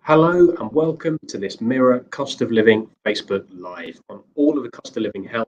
Hello and welcome to this Mirror Cost of Living Facebook Live on all of the cost of living help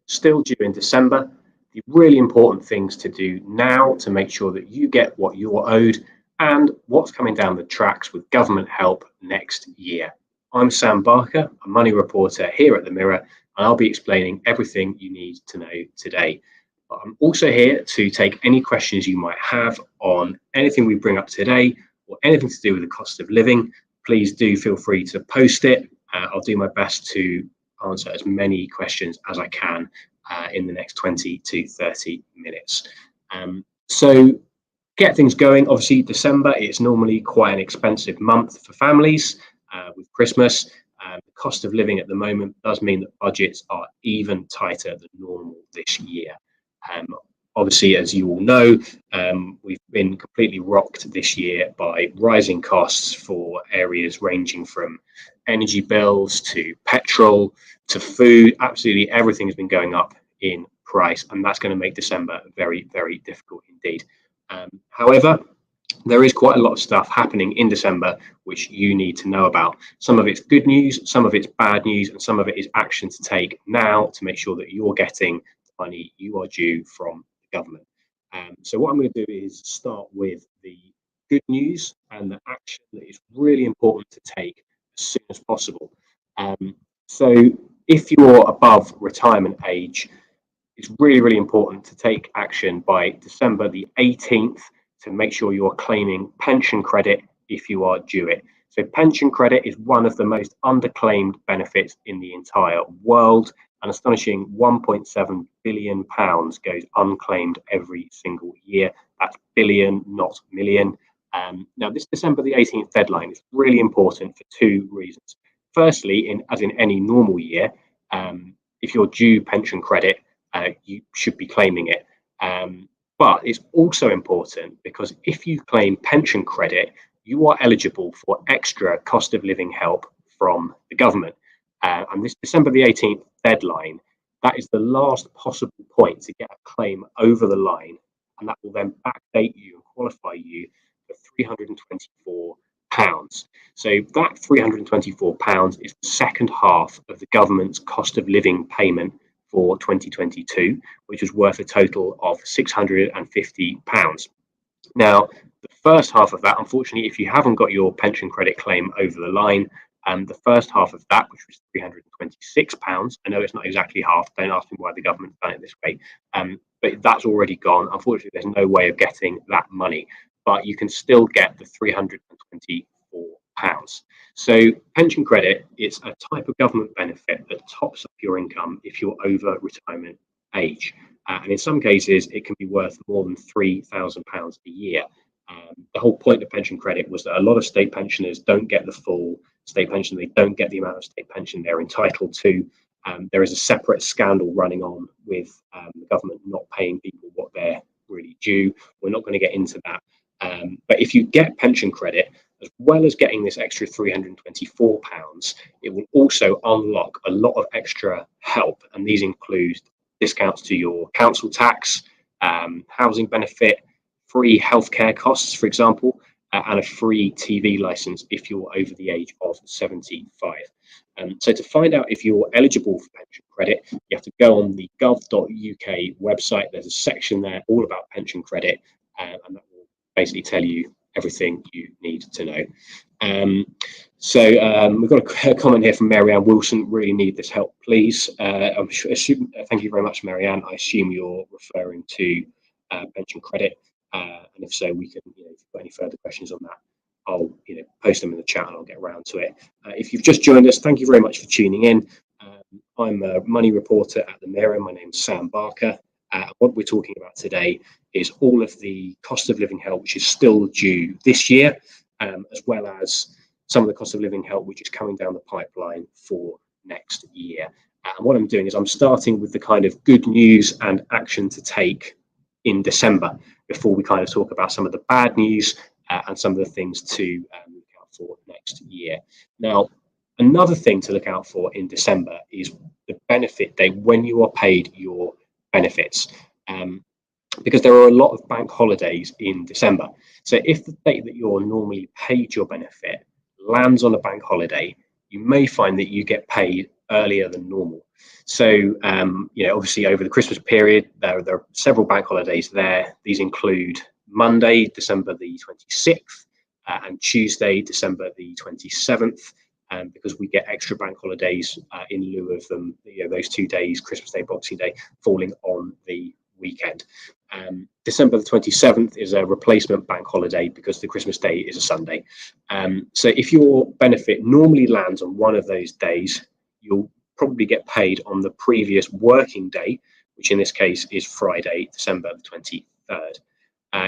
still due in December. The really important things to do now to make sure that you get what you're owed and what's coming down the tracks with government help next year. I'm Sam Barker, a money reporter here at the Mirror, and I'll be explaining everything you need to know today. But I'm also here to take any questions you might have on anything we bring up today or anything to do with the cost of living. Please do feel free to post it. I'll do my best to answer as many questions as I can in the next 20 to 30 minutes. So get things going. Obviously, December is normally quite an expensive month for families with Christmas. The cost of living at the moment does mean that budgets are even tighter than normal this year. Obviously, as you all know, we've been completely rocked this year by rising costs for areas ranging from energy bills to petrol to food. Absolutely everything has been going up in price, and that's going to make December very, very difficult indeed. However, there is quite a lot of stuff happening in December which you need to know about. Some of it's good news, some of it's bad news, and some of it is action to take now to make sure that you're getting the money you are due from the government. So what I'm going to do is start with the good news and the action that is really important to take as soon as possible. So if you're above retirement age, it's really, really important to take action by December the 18th to make sure you're claiming pension credit if you are due it. So pension credit is one of the most underclaimed benefits in the entire world. An astonishing £1.7 billion goes unclaimed every single year. That's billion, not million. Now, this December the 18th deadline is really important for two reasons. Firstly, as in any normal year, if you're due pension credit, you should be claiming it. But it's also important because if you claim pension credit, you are eligible for extra cost of living help from the government. And this December the 18th deadline, that is the last possible point to get a claim over the line. And that will then backdate you and qualify you for £324. So that £324 is the second half of the government's cost of living payment for 2022, which was worth a total of £650. Now, the first half of that, unfortunately, if you haven't got your pension credit claim over the line, the first half of that, which was £326, I know it's not exactly half, don't ask me why the government's done it this way, but that's already gone. Unfortunately, there's no way of getting that money, but you can still get the £324. So pension credit, it's a type of government benefit that tops up your income if you're over retirement age. And in some cases, it can be worth more than £3,000 a year. The whole point of pension credit was that a lot of state pensioners don't get the full state pension. They don't get the amount of state pension they're entitled to. There is a separate scandal running on with the government not paying people what they're really due. We're not going to get into that. But if you get pension credit, as well as getting this extra £324, it will also unlock a lot of extra help. And these include discounts to your council tax, housing benefit, free healthcare costs, for example, and a free TV license if you're over the age of 75. So to find out if you're eligible for pension credit, you have to go on the gov.uk website. There's a section there all about pension credit, and that will basically tell you everything you need to know. We've got a comment here from Marianne Wilson. Really need this help, please. Thank you very much, Marianne. I assume you're referring to pension credit, and if so, we can, if you've got any further questions on that, I'll post them in the chat and I'll get around to it. If you've just joined us, thank you very much for tuning in. I'm a money reporter at the Mirror. My name's Sam Barker. What we're talking about today is all of the cost of living help which is still due this year, as well as some of the cost of living help which is coming down the pipeline for next year. And what I'm doing is I'm starting with the kind of good news and action to take in December before we kind of talk about some of the bad news and some of the things to look out for next year. Now, another thing to look out for in December is the benefit day when you are paid your benefits, because there are a lot of bank holidays in December. So if the date that you're normally paid your benefit lands on a bank holiday, you may find that you get paid earlier than normal. So, obviously over the Christmas period, there are several bank holidays there. These include Monday, December the 26th, and Tuesday, December the 27th, because we get extra bank holidays in lieu of them, those 2 days, Christmas Day, Boxing Day, falling on the weekend. December the 27th is a replacement bank holiday because the Christmas Day is a Sunday. So if your benefit normally lands on one of those days, you'll probably get paid on the previous working day, which in this case is Friday, December the 23rd.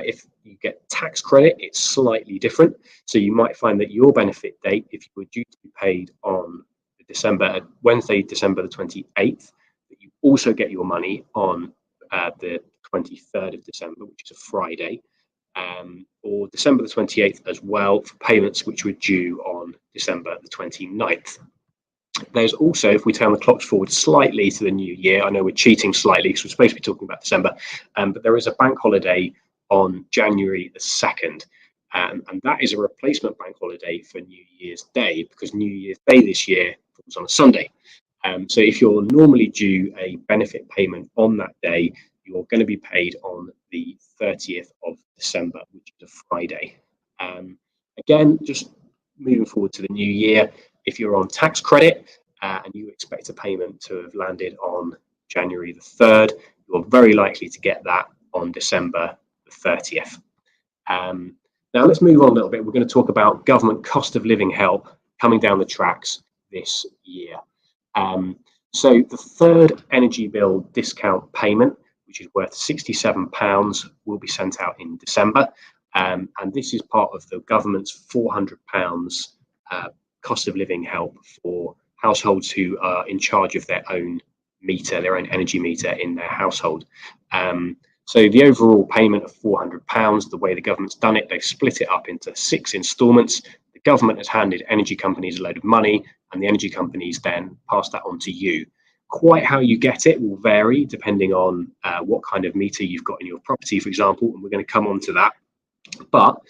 If you get tax credit, it's slightly different. So you might find that your benefit date, if you were due to be paid on Wednesday, December the 28th, that you also get your money on the 23rd of December, which is a Friday, or December the 28th as well for payments which were due on December the 29th. There's also, if we turn the clocks forward slightly to the new year, I know we're cheating slightly because we're supposed to be talking about December, but there is a bank holiday on January the 2nd, and that is a replacement bank holiday for New Year's Day, because New Year's Day this year falls on a Sunday. So if you're normally due a benefit payment on that day, you're going to be paid on the 30th of December, which is a Friday. Again, just moving forward to the new year, if you're on tax credit and you expect a payment to have landed on January the 3rd, you're very likely to get that on December the 30th. Now let's move on a little bit. We're going to talk about government cost of living help coming down the tracks this year. So the third energy bill discount payment, which is worth £67, will be sent out in December. And this is part of the government's £400 cost of living help for households who are in charge of their own meter, their own energy meter in their household. So the overall payment of £400, the way the government's done it, they've split it up into 6 instalments. The government has handed energy companies a load of money, and the energy companies then pass that on to you. Quite how you get it will vary depending on what kind of meter you've got in your property, for example, and we're going to come on to that. But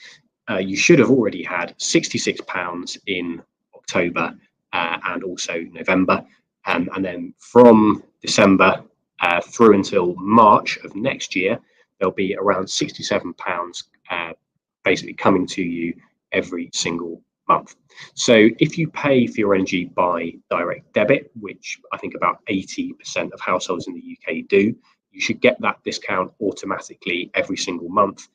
you should have already had £66 in October and also November, and then from December through until March of next year, there'll be around £67 basically coming to you every single month. So if you pay for your energy by direct debit, which I think about 80% of households in the UK do, you should get that discount automatically every single month.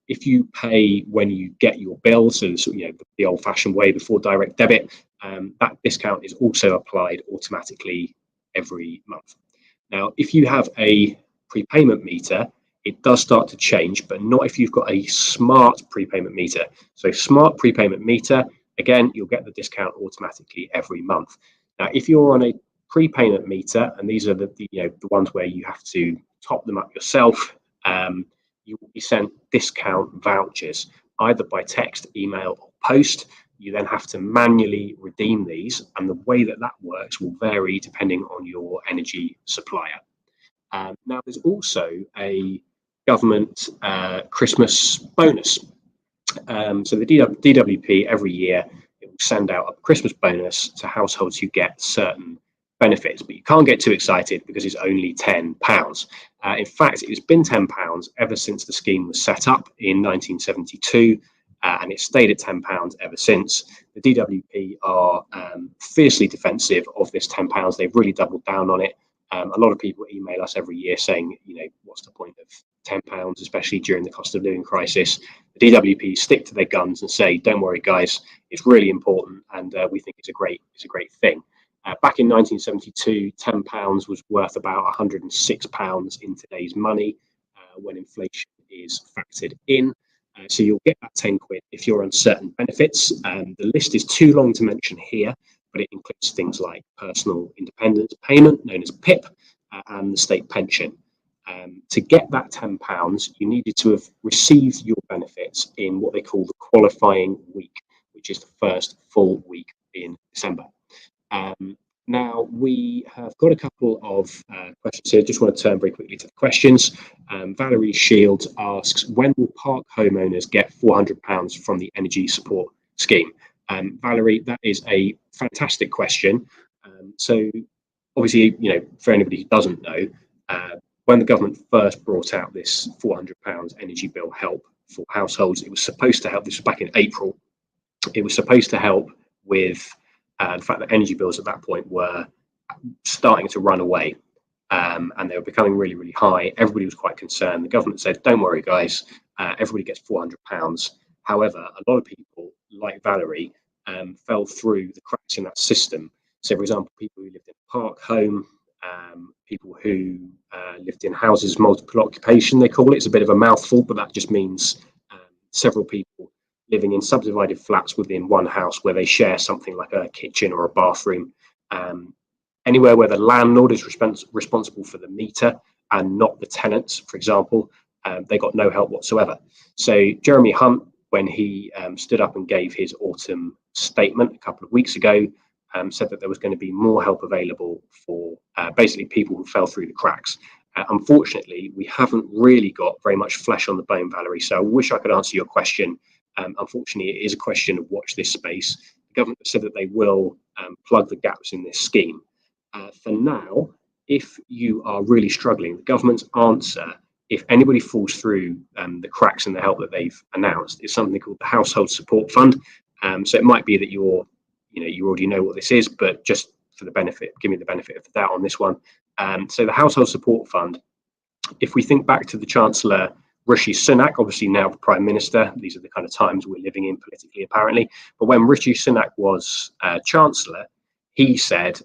If you pay when you get your bill, so the old-fashioned way before direct debit, that discount is also applied automatically every month. Now, if you have a prepayment meter, it does start to change, but not if you've got a smart prepayment meter. So smart prepayment meter, again, you'll get the discount automatically every month. Now, if you're on a prepayment meter, and these are the ones where you have to top them up yourself, you will be sent discount vouchers, either by text, email, or post. You then have to manually redeem these, and the way that works will vary depending on your energy supplier. Now, there's also a government Christmas bonus. So the DWP every year, it will send out a Christmas bonus to households who get certain benefits, but you can't get too excited because it's only £10. In fact, it's been £10 ever since the scheme was set up in 1972, and it's stayed at £10 ever since. The DWP are fiercely defensive of this £10. They've really doubled down on it. A lot of people email us every year saying, what's the point of £10, especially during the cost of living crisis? The DWP stick to their guns and say, don't worry, guys, it's really important, and we think it's a great thing. Back in 1972, £10 was worth about £106 in today's money when inflation is factored in. So you'll get that 10 quid if you're on certain benefits. The list is too long to mention here, but it includes things like personal independence payment, known as PIP, and the state pension. To get that £10, you needed to have received your benefits in what they call the qualifying week, which is the first full week in December. Now, we have got a couple of questions here. Just want to turn very quickly to the questions. Valerie Shields asks, when will park homeowners get £400 from the energy support scheme? Valerie, that is a fantastic question. So obviously, for anybody who doesn't know, when the government first brought out this £400 energy bill help for households, it was supposed to help. This was back in April. It was supposed to help with the fact that energy bills at that point were starting to run away, and they were becoming really, really high. Everybody was quite concerned. The government said, "Don't worry, guys. Everybody gets £400." However, a lot of people, like Valerie, fell through the cracks in that system. So, for example, people who lived in a park home, people who lived in houses multiple occupation, they call it. It's a bit of a mouthful, but that just means several people living in subdivided flats within one house where they share something like a kitchen or a bathroom. Anywhere where the landlord is responsible for the meter and not the tenants, for example, they got no help whatsoever. So Jeremy Hunt, when he stood up and gave his autumn statement a couple of weeks ago, said that there was going to be more help available for basically people who fell through the cracks. Unfortunately, we haven't really got very much flesh on the bone, Valerie, so I wish I could answer your question. Unfortunately, it is a question of watch this space. The government has said that they will plug the gaps in this scheme. For now, if you are really struggling, the government's answer, if anybody falls through the cracks in the help that they've announced, is something called the Household Support Fund. So it might be that you already know what this is, but just for the benefit, give me the benefit of the doubt on this one. So the Household Support Fund, if we think back to the Chancellor Rishi Sunak, obviously now the Prime Minister, these are the kind of times we're living in politically, apparently. But when Rishi Sunak was Chancellor, he said,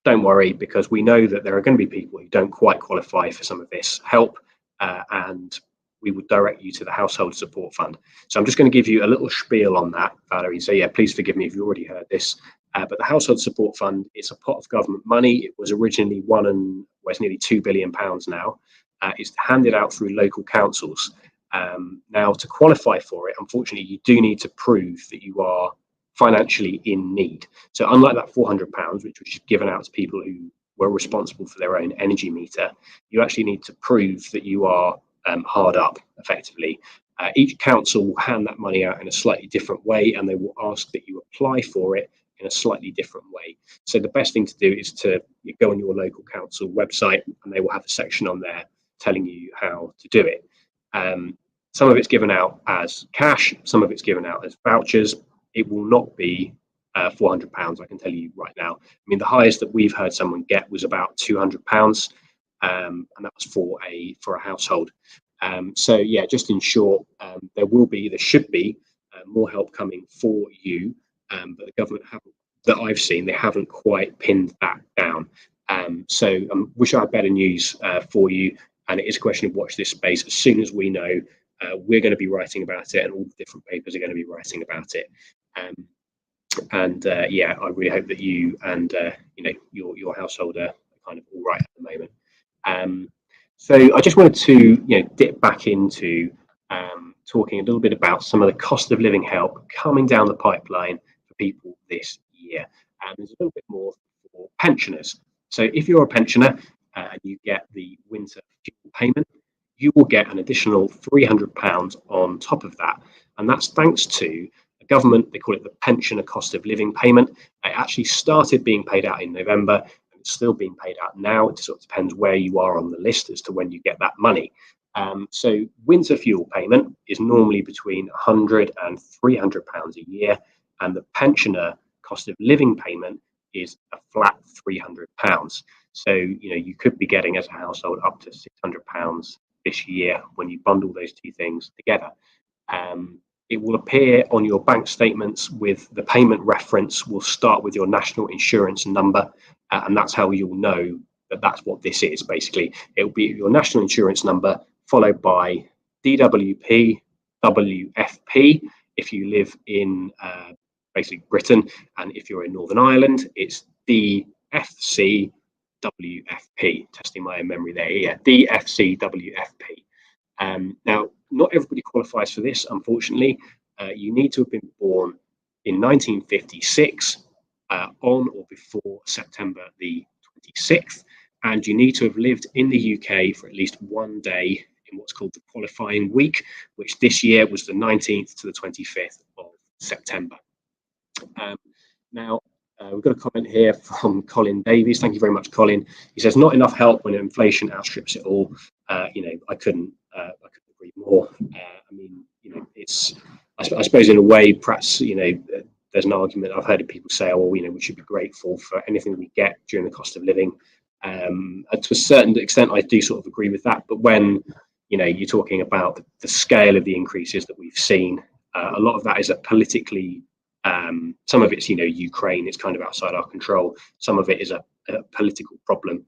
don't worry, because we know that there are going to be people who don't quite qualify for some of this help, and we would direct you to the Household Support Fund. So I'm just going to give you a little spiel on that, Valerie. So yeah, please forgive me if you already heard this. But the Household Support Fund, it's a pot of government money. It was originally it's nearly £2 billion now. It's handed out through local councils. Now, to qualify for it, unfortunately, you do need to prove that you are financially in need. So unlike that £400, which was given out to people who were responsible for their own energy meter, you actually need to prove that you are hard up, effectively. Each council will hand that money out in a slightly different way, and they will ask that you apply for it in a slightly different way. So the best thing to do is to go on your local council website, and they will have a section on there telling you how to do it. Some of it's given out as cash, some of it's given out as vouchers. It will not be £400, I can tell you right now. I mean, the highest that we've heard someone get was about £200, and that was for a household. So yeah, just in short, there should be more help coming for you, but the government that I've seen, they haven't quite pinned that down. So I wish I had better news for you, and it is a question of watch this space. As soon as we know, we're going to be writing about it, and all the different papers are going to be writing about it. Yeah, I really hope that you and your household are kind of all right at the moment. So I just wanted to dip back into talking a little bit about some of the cost of living help coming down the pipeline for people this year. And there's a little bit more for pensioners. So if you're a pensioner and you get the winter fuel payment, you will get an additional £300 on top of that. And that's thanks to the government. They call it the pensioner cost of living payment. It actually started being paid out in November, and it's still being paid out now. It sort of depends where you are on the list as to when you get that money. So winter fuel payment is normally between £100 and £300 a year, and the pensioner cost of living payment is a flat £300. So you could be getting as a household up to £600 this year when you bundle those two things together. It will appear on your bank statements with the payment reference will start with your national insurance number, and that's how you'll know that that's what this is. Basically, it will be your national insurance number followed by DWP, WFP if you live in basically Britain, and if you're in Northern Ireland, it's DFC, WFP. Testing my own memory there. Yeah, DFC, WFP. Now, not everybody qualifies for this, unfortunately. You need to have been born in 1956 on or before September the 26th, and you need to have lived in the UK for at least one day in what's called the qualifying week, which this year was the 19th to the 25th of September. Now, we've got a comment here from Colin Davies. Thank you very much, Colin. He says, not enough help when inflation outstrips it all. I couldn't agree more. I mean, it's, I suppose in a way, perhaps, there's an argument I've heard of people say, oh, well, we should be grateful for anything we get during the cost of living. And to a certain extent, I do sort of agree with that. But when, you're talking about the scale of the increases that we've seen, a lot of that is a politically, some of it's, Ukraine, it's kind of outside our control. Some of it is a political problem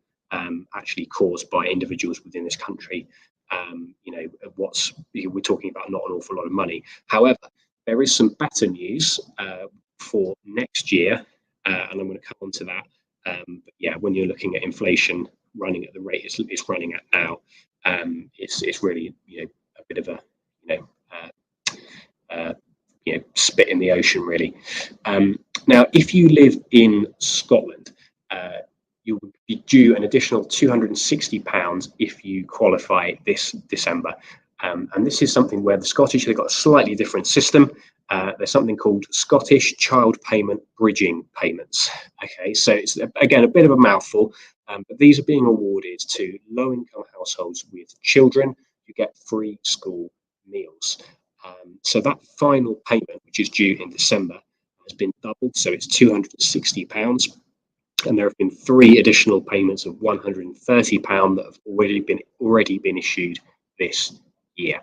actually caused by individuals within this country. We're talking about not an awful lot of money. However, there is some better news for next year, and I'm going to come on to that. But yeah, when you're looking at inflation running at the rate it's running at now, it's really a bit of a spit in the ocean, really. Now, if you live in Scotland, you would be due an additional £260 if you qualify this December. And this is something where the Scottish, they've got a slightly different system. There's something called Scottish Child Payment Bridging Payments. Okay, so it's, again, a bit of a mouthful, but these are being awarded to low-income households with children who get free school meals. So that final payment, which is due in December, has been doubled, so it's £260. And there have been 3 additional payments of £130 that have already been issued this year.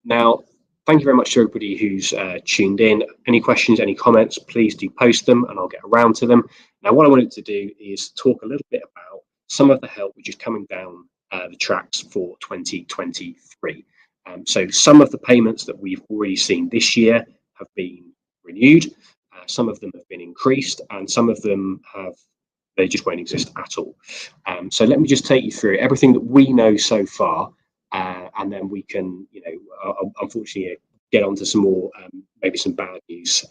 Now, thank you very much to everybody who's tuned in. Any questions, any comments, please do post them and I'll get around to them. Now, what I wanted to do is talk a little bit about some of the help which is coming down the tracks for 2023. So some of the payments that we've already seen this year have been renewed. Some of them have been increased, and some of them they just won't exist at all. So let me just take you through everything that we know so far, and then we can, unfortunately, get on to some more, maybe some bad news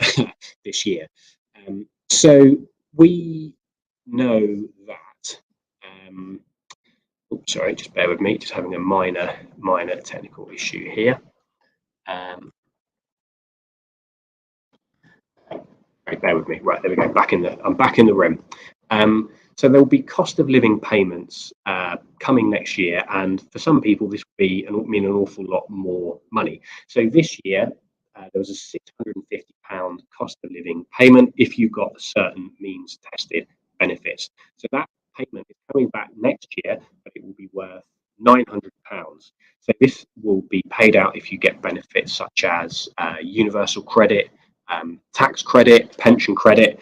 this year. So we know that. Sorry, just bear with me. Just having a minor technical issue here. Bear with me. Right, there we go. I'm back in the room. So there will be cost of living payments coming next year, and for some people this will mean an awful lot more money. So this year there was a £650 cost of living payment if you got certain means tested benefits. So that payment is coming back next year, but it will be worth £900. So this will be paid out if you get benefits such as universal credit, tax credit, pension credit,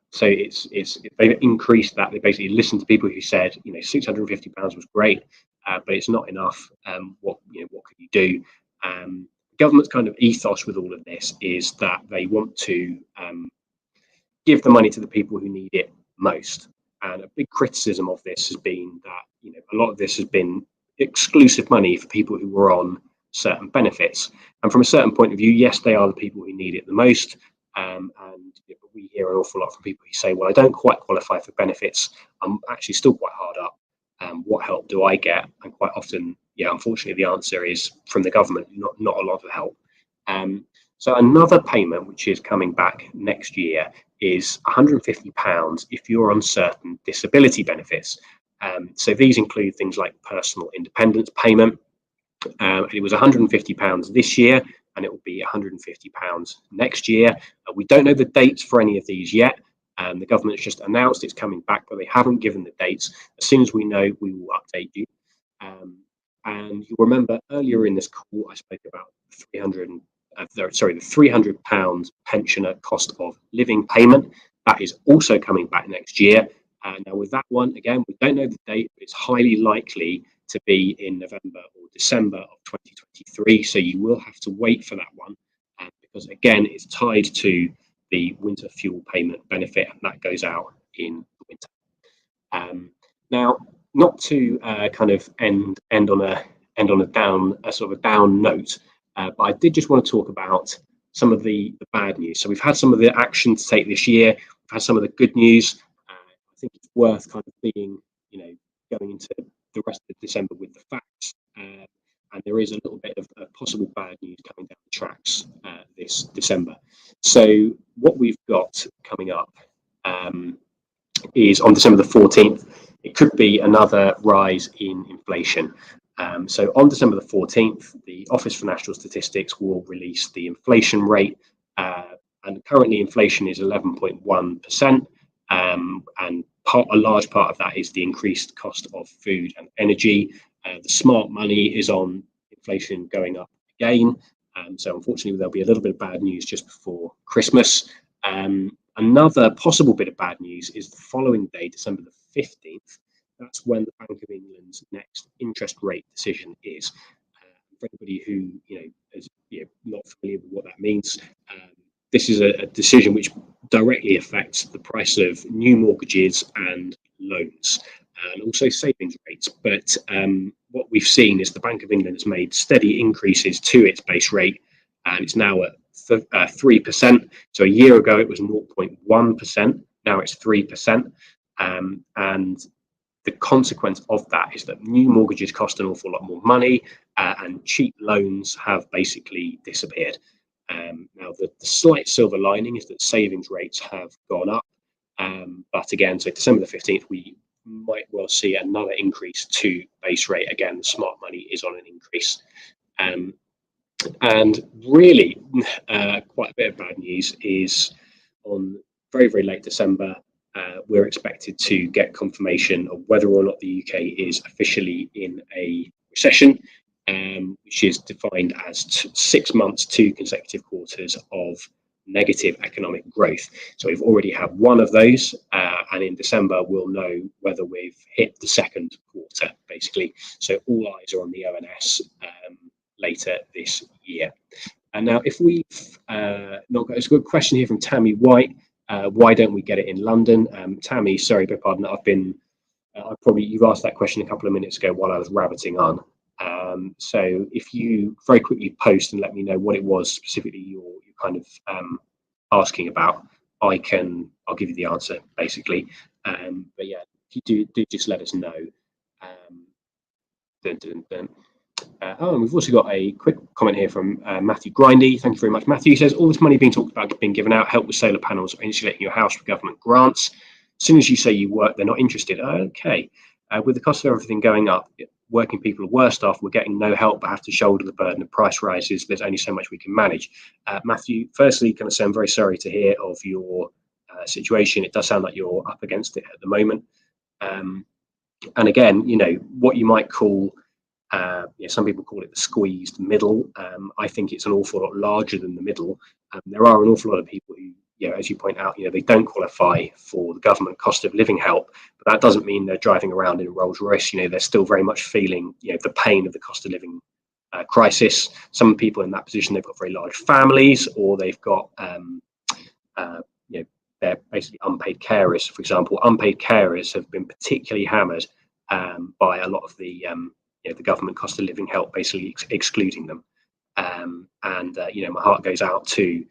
so they've increased that. They basically listened to people who said, £650 was great, but it's not enough. What could you do? The government's kind of ethos with all of this is that they want to give the money to the people who need it most. And a big criticism of this has been that a lot of this has been exclusive money for people who were on certain benefits. And from a certain point of view, yes, they are the people who need it the most. And we hear an awful lot from people who say, well, I don't quite qualify for benefits. I'm actually still quite hard up. What help do I get? And quite often, unfortunately, the answer is from the government, not a lot of help. So another payment which is coming back next year is £150 if you're on certain disability benefits. So these include things like personal independence payment. It was £150 this year, and it will be £150 next year. We don't know the dates for any of these yet. The government's just announced it's coming back, but they haven't given the dates. As soon as we know, we will update you. And you'll remember earlier in this call, I spoke about the £300 pensioner cost of living payment. That is also coming back next year. Now with that one, again, we don't know the date, but it's highly likely to be in November or December of 2023. So you will have to wait for that one because, again, it's tied to the winter fuel payment benefit, and that goes out in the winter. Now, not to kind of end on a down note, but I did just want to talk about some of the bad news. So we've had some of the action to take this year. We've had some of the good news. I think it's worth kind of being, going into the rest of December with the facts. And there is a little bit of possible bad news coming down the tracks this December. So what we've got coming up is on December the 14th, it could be another rise in inflation. So on December the 14th, the Office for National Statistics will release the inflation rate, and currently inflation is 11.1%, and a large part of that is the increased cost of food and energy. The smart money is on inflation going up again. So unfortunately, there'll be a little bit of bad news just before Christmas. Another possible bit of bad news is the following day, December the 15th. That's when the Bank of England's next interest rate decision is. For anybody who is not familiar with what that means, this is a decision which directly affects the price of new mortgages and loans, and also savings rates. But what we've seen is the Bank of England has made steady increases to its base rate, and it's now at 3%. So a year ago it was 0.1%. Now it's 3%, and the consequence of that is that new mortgages cost an awful lot more money, and cheap loans have basically disappeared. Now, the slight silver lining is that savings rates have gone up. But again, so December the 15th, we might well see another increase to base rate. Again, the smart money is on an increase. And really, quite a bit of bad news is on very, very late December. We're expected to get confirmation of whether or not the UK is officially in a recession, which is defined as 6 months, 2 consecutive quarters of negative economic growth. So we've already had one of those, and in December we'll know whether we've hit the second quarter, basically. So all eyes are on the ONS later this year. And now, if we've not got, it's a good question here from Tammy White. Why don't we get it in London? Tammy, sorry, beg pardon. You've asked that question a couple of minutes ago while I was rabbiting on. So if you very quickly post and let me know what it was specifically you're kind of asking about, I'll give you the answer basically. But yeah, if you do just let us know. And we've also got a quick comment here from Matthew Grindy. Thank you very much, Matthew. He says, all this money being talked about being given out, help with solar panels or insulating your house with government grants. As soon as you say you work, they're not interested. Okay. With the cost of everything going up, working people are worse off. We're getting no help but have to shoulder the burden of price rises. There's only so much we can manage. Matthew, firstly, can I say I'm very sorry to hear of your situation. It does sound like you're up against it at the moment. And again, what you might call, some people call it the squeezed middle. I think it's an awful lot larger than the middle. There are an awful lot of people who, as you point out, they don't qualify for the government cost of living help, but that doesn't mean they're driving around in a Rolls Royce. They're still very much feeling, the pain of the cost of living crisis. Some people in that position, they've got very large families, or they've got, they're basically unpaid carers. For example, unpaid carers have been particularly hammered by a lot of the government cost of living help, basically excluding them. My heart goes out to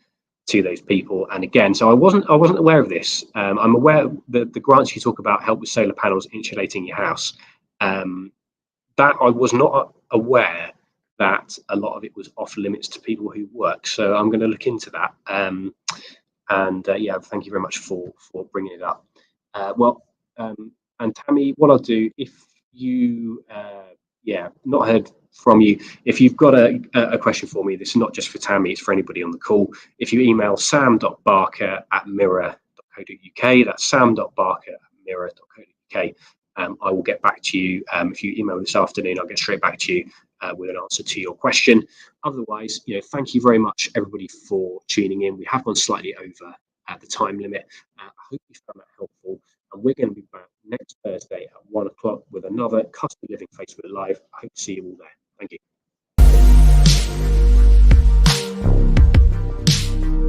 those people. And again, so I wasn't aware of this. I'm aware that the grants you talk about help with solar panels insulating your house. That I was not aware that a lot of it was off limits to people who work. So I'm going to look into that. Thank you very much for bringing it up. And Tammy, what I'll do, if you not heard from you, if you've got a question for me, this is not just for Tammy, it's for anybody on the call. If you email sam.barker@mirror.co.uk, that's sam.barker@mirror.co.uk, I will get back to you. If you email this afternoon, I'll get straight back to you with an answer to your question. Otherwise, thank you very much, everybody, for tuning in. We have gone slightly over the time limit. I hope you found that helpful. And we're going to be back next Thursday at 1 o'clock with another Cost of Living Facebook Live. I hope to see you all there. Thank you.